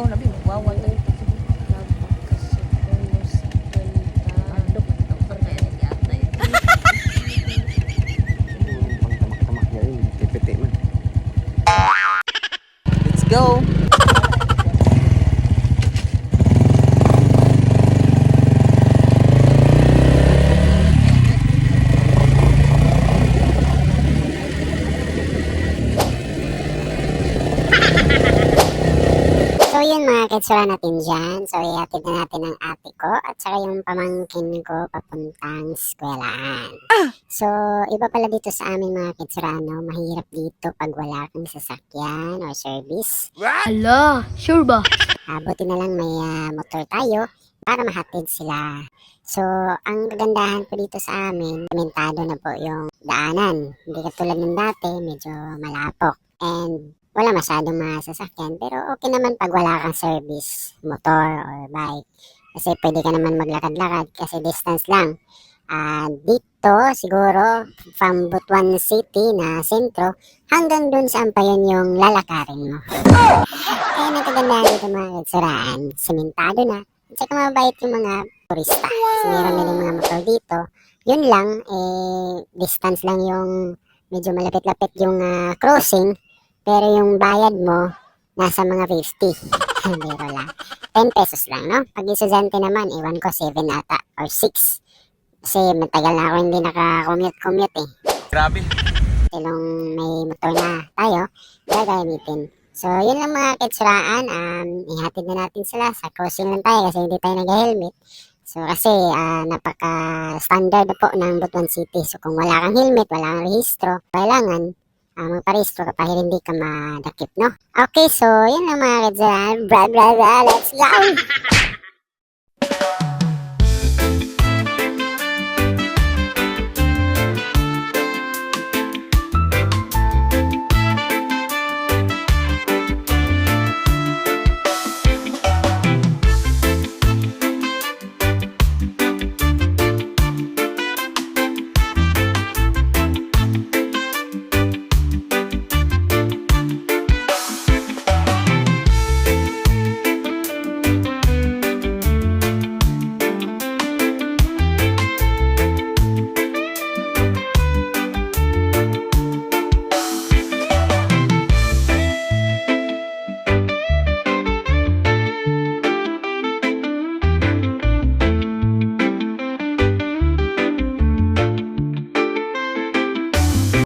ikaw na bigwawan na. Let's go. So yun mga kitsura natin dyan. So ihatid na natin ang ate ko at saka yung pamangkin ko papuntang eskwelahan. So iba pala dito sa amin mga kitsurano, mahirap dito pag wala kang sasakyan or service. Ala, sure ba? Buti na lang may motor tayo para mahatid sila. So ang kagandahan po dito sa amin, sementado na po yung daanan. Hindi katulad ng dati, medyo malapok. And wala masyadong mga sasakyan, pero okay naman pag wala kang service, motor or bike. Kasi pwede ka naman maglakad-lakad kasi distance lang. Dito siguro from Butuan City na sentro hanggang dun saan pa yun yung lalakarin mo. Kaya nagkagandahan dito mga katsuraan, sementado na. At saka mabait yung mga turista. Kasi meron din yung mga motor dito. Yun lang, distance lang yung medyo malapit-lapit yung crossing. Pero yung bayad mo, nasa mga 50. Biro lang. 10 pesos lang, no? Pag estudyante naman, ewan ko, 7 ata or 6. Kasi matagal na ako hindi naka-commute eh. Grabe. Nung may motor na tayo, gagamitin. So, yun lang mga kitsuraan. Ihatid na natin sila. Sa crossing lang tayo kasi hindi tayo nag-helmet. So, kasi napaka-standard na po ng Butuan City. So, kung wala kang helmet, wala kang rehistro, kailangan magparehistro ka para hindi ka madakip, no? Okay, so, yun lang mga kitsuraan. Bra, let's go!